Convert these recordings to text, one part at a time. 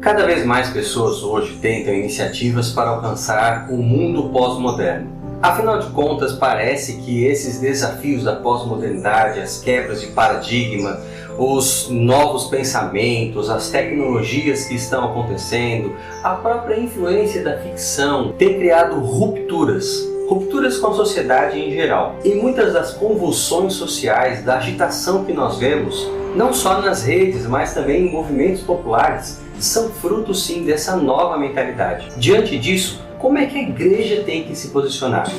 Cada vez mais pessoas hoje tentam iniciativas para alcançar o mundo pós-moderno. Afinal de contas, parece que esses desafios da pós-modernidade, as quebras de paradigma, os novos pensamentos, as tecnologias que estão acontecendo, a própria influência da ficção tem criado rupturas com a sociedade em geral. E muitas das convulsões sociais, da agitação que nós vemos, não só nas redes, mas também em movimentos populares, são frutos sim dessa nova mentalidade. Diante disso, como é que a igreja tem que se posicionar?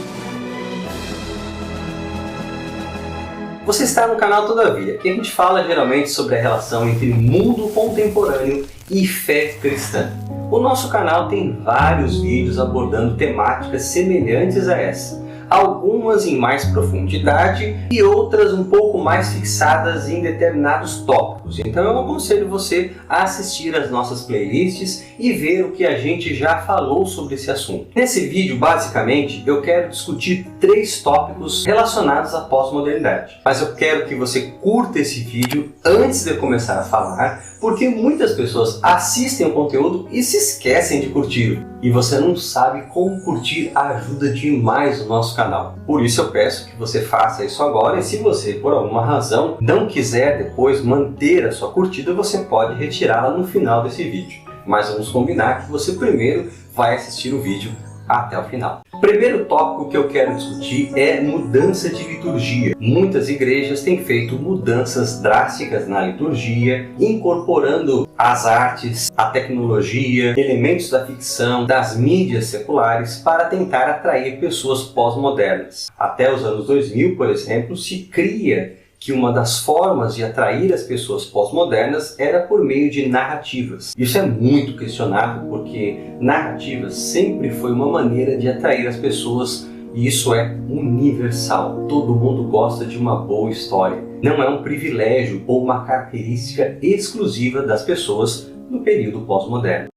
Você está no canal Todavia, que a gente fala geralmente sobre a relação entre mundo contemporâneo e fé cristã. O nosso canal tem vários vídeos abordando temáticas semelhantes a essa, algumas em mais profundidade e outras um pouco mais fixadas em determinados tópicos. Então eu aconselho você a assistir às nossas playlists e ver o que a gente já falou sobre esse assunto. Nesse vídeo, basicamente, eu quero discutir 3 tópicos relacionados à pós-modernidade. Mas eu quero que você curta esse vídeo antes de eu começar a falar, porque muitas pessoas assistem o conteúdo e se esquecem de curtir. E você não sabe como curtir ajuda demais o nosso canal. Por isso eu peço que você faça isso agora, e se você, por alguma razão, não quiser depois manter a sua curtida, você pode retirá-la no final desse vídeo. Mas vamos combinar que você primeiro vai assistir o vídeo até o final. O primeiro tópico que eu quero discutir é mudança de liturgia. Muitas igrejas têm feito mudanças drásticas na liturgia, incorporando as artes, a tecnologia, elementos da ficção, das mídias seculares para tentar atrair pessoas pós-modernas. Até os anos 2000, por exemplo, se cria que uma das formas de atrair as pessoas pós-modernas era por meio de narrativas. Isso é muito questionável, porque narrativas sempre foi uma maneira de atrair as pessoas, e isso é universal. Todo mundo gosta de uma boa história. Não é um privilégio ou uma característica exclusiva das pessoas no período pós-moderno.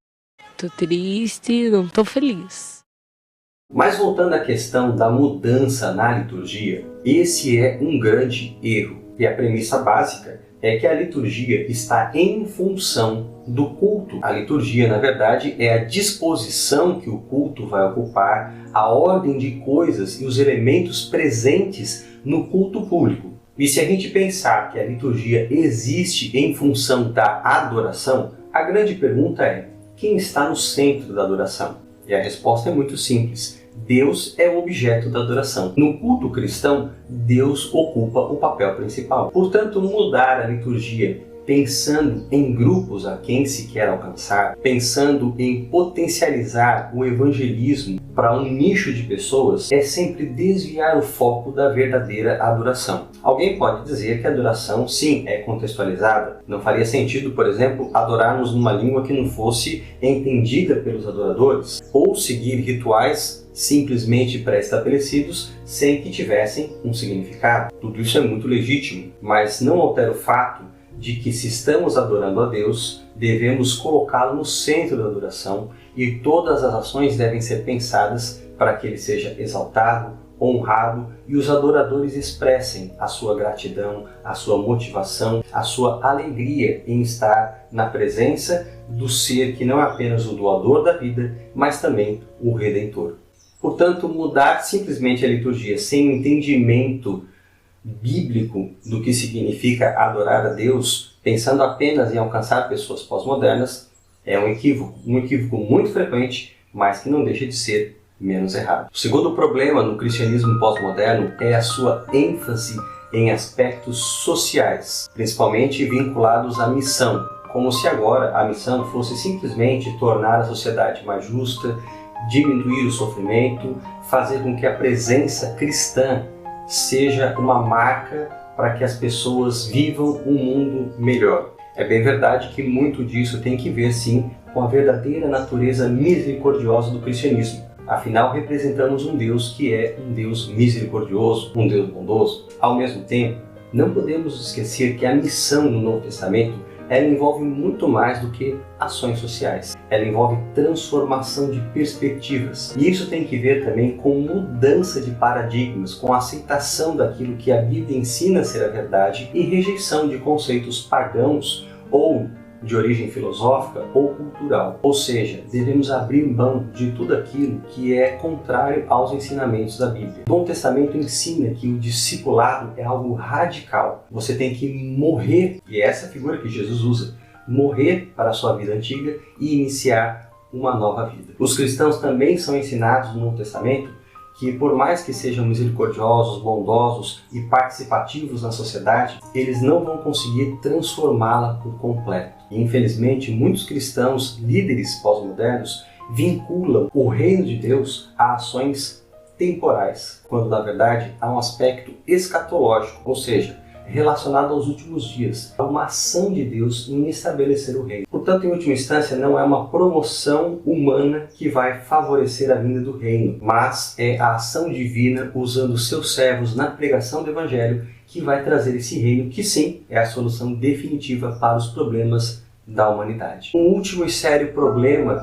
Tô triste, não tô feliz. Mas voltando à questão da mudança na liturgia, esse é um grande erro. E a premissa básica é que a liturgia está em função do culto. A liturgia, na verdade, é a disposição que o culto vai ocupar, a ordem de coisas e os elementos presentes no culto público. E se a gente pensar que a liturgia existe em função da adoração, a grande pergunta é: quem está no centro da adoração? E a resposta é muito simples. Deus é o objeto da adoração. No culto cristão, Deus ocupa o papel principal. Portanto, mudar a liturgia pensando em grupos a quem se quer alcançar, pensando em potencializar o evangelismo para um nicho de pessoas, é sempre desviar o foco da verdadeira adoração. Alguém pode dizer que a adoração, sim, é contextualizada. Não faria sentido, por exemplo, adorarmos numa língua que não fosse entendida pelos adoradores, ou seguir rituais simplesmente pré-estabelecidos sem que tivessem um significado. Tudo isso é muito legítimo, mas não altera o fato de que, se estamos adorando a Deus, devemos colocá-lo no centro da adoração, e todas as ações devem ser pensadas para que ele seja exaltado, honrado, e os adoradores expressem a sua gratidão, a sua motivação, a sua alegria em estar na presença do ser que não é apenas o doador da vida, mas também o Redentor. Portanto, mudar simplesmente a liturgia sem entendimento bíblico do que significa adorar a Deus, pensando apenas em alcançar pessoas pós-modernas, é um equívoco muito frequente, mas que não deixa de ser menos errado. O segundo problema no cristianismo pós-moderno é a sua ênfase em aspectos sociais, principalmente vinculados à missão, como se agora a missão fosse simplesmente tornar a sociedade mais justa, diminuir o sofrimento, fazer com que a presença cristã seja uma marca para que as pessoas vivam um mundo melhor. É bem verdade que muito disso tem que ver, sim, com a verdadeira natureza misericordiosa do cristianismo. Afinal, representamos um Deus que é um Deus misericordioso, um Deus bondoso. Ao mesmo tempo, não podemos esquecer que a missão no Novo Testamento ela envolve muito mais do que ações sociais. Ela envolve transformação de perspectivas. E isso tem que ver também com mudança de paradigmas, com aceitação daquilo que a Bíblia ensina ser a verdade e rejeição de conceitos pagãos ou de origem filosófica ou cultural. Ou seja, devemos abrir mão de tudo aquilo que é contrário aos ensinamentos da Bíblia. O Novo Testamento ensina que o discipulado é algo radical. Você tem que morrer, e é essa figura que Jesus usa, morrer para a sua vida antiga e iniciar uma nova vida. Os cristãos também são ensinados no Novo Testamento que, por mais que sejam misericordiosos, bondosos e participativos na sociedade, eles não vão conseguir transformá-la por completo. E, infelizmente, muitos cristãos, líderes pós-modernos, vinculam o reino de Deus a ações temporais, quando na verdade há um aspecto escatológico, ou seja, relacionado aos últimos dias, a uma ação de Deus em estabelecer o reino. Portanto, em última instância, não é uma promoção humana que vai favorecer a vinda do reino, mas é a ação divina usando seus servos na pregação do Evangelho que vai trazer esse reino, que sim, é a solução definitiva para os problemas da humanidade. Um último e sério problema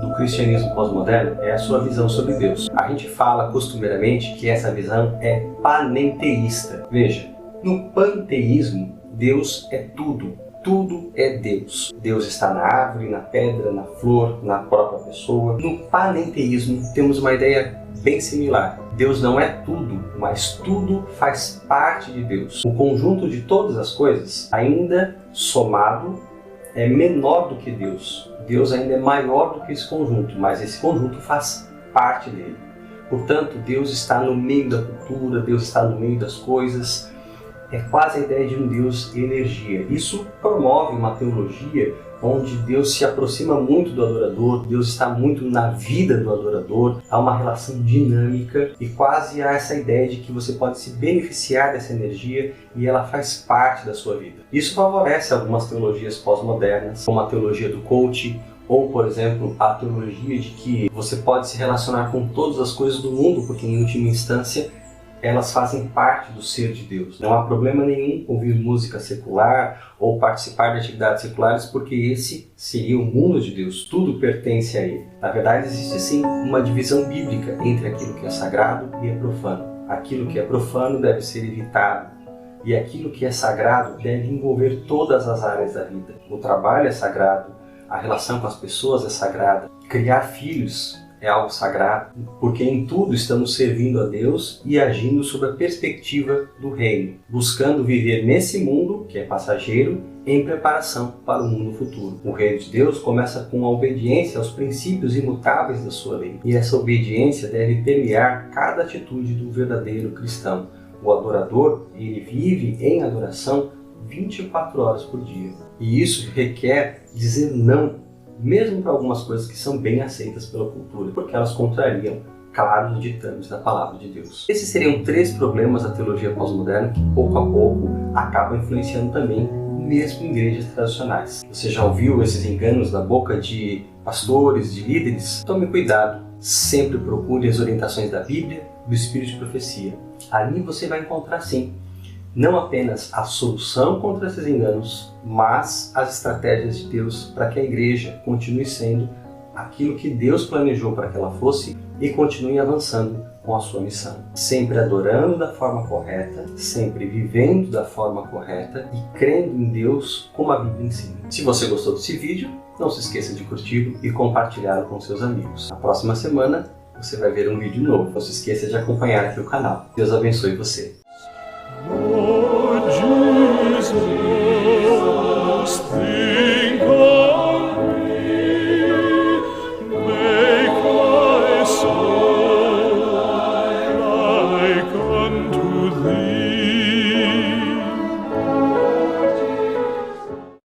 do cristianismo pós-moderno é a sua visão sobre Deus. A gente fala costumeiramente que essa visão é panenteísta. Veja, no panteísmo, Deus é tudo. Tudo é Deus. Deus está na árvore, na pedra, na flor, na própria pessoa. No panenteísmo, temos uma ideia bem similar. Deus não é tudo, mas tudo faz parte de Deus. O conjunto de todas as coisas, ainda somado, é menor do que Deus. Deus ainda é maior do que esse conjunto, mas esse conjunto faz parte dele. Portanto, Deus está no meio da cultura, Deus está no meio das coisas. É quase a ideia de um Deus energia. Isso promove uma teologia onde Deus se aproxima muito do adorador, Deus está muito na vida do adorador, há uma relação dinâmica e quase há essa ideia de que você pode se beneficiar dessa energia e ela faz parte da sua vida. Isso favorece algumas teologias pós-modernas, como a teologia do coaching, ou, por exemplo, a teologia de que você pode se relacionar com todas as coisas do mundo, porque em última instância elas fazem parte do ser de Deus. Não há problema nenhum ouvir música secular ou participar de atividades seculares, porque esse seria o mundo de Deus, tudo pertence a Ele. Na verdade, existe sim uma divisão bíblica entre aquilo que é sagrado e é profano. Aquilo que é profano deve ser evitado, e aquilo que é sagrado deve envolver todas as áreas da vida. O trabalho é sagrado, a relação com as pessoas é sagrada, criar filhos é algo sagrado, porque em tudo estamos servindo a Deus e agindo sob a perspectiva do reino, buscando viver nesse mundo, que é passageiro, em preparação para o mundo futuro. O reino de Deus começa com a obediência aos princípios imutáveis da sua lei, e essa obediência deve permear cada atitude do verdadeiro cristão. O adorador, ele vive em adoração 24 horas por dia, e isso requer dizer não, mesmo para algumas coisas que são bem aceitas pela cultura, porque elas contrariam, claro, os ditames da palavra de Deus. Esses seriam 3 problemas da teologia pós-moderna que, pouco a pouco, acabam influenciando também, mesmo em igrejas tradicionais. Você já ouviu esses enganos da boca de pastores, de líderes? Tome cuidado, sempre procure as orientações da Bíblia, do Espírito de Profecia. Ali você vai encontrar, sim, não apenas a solução contra esses enganos, mas as estratégias de Deus para que a igreja continue sendo aquilo que Deus planejou para que ela fosse e continue avançando com a sua missão. Sempre adorando da forma correta, sempre vivendo da forma correta e crendo em Deus como a Bíblia ensina. Se você gostou desse vídeo, não se esqueça de curti-lo e compartilhá-lo com seus amigos. Na próxima semana você vai ver um vídeo novo. Não se esqueça de acompanhar aqui o canal. Deus abençoe você. Lord Jesus.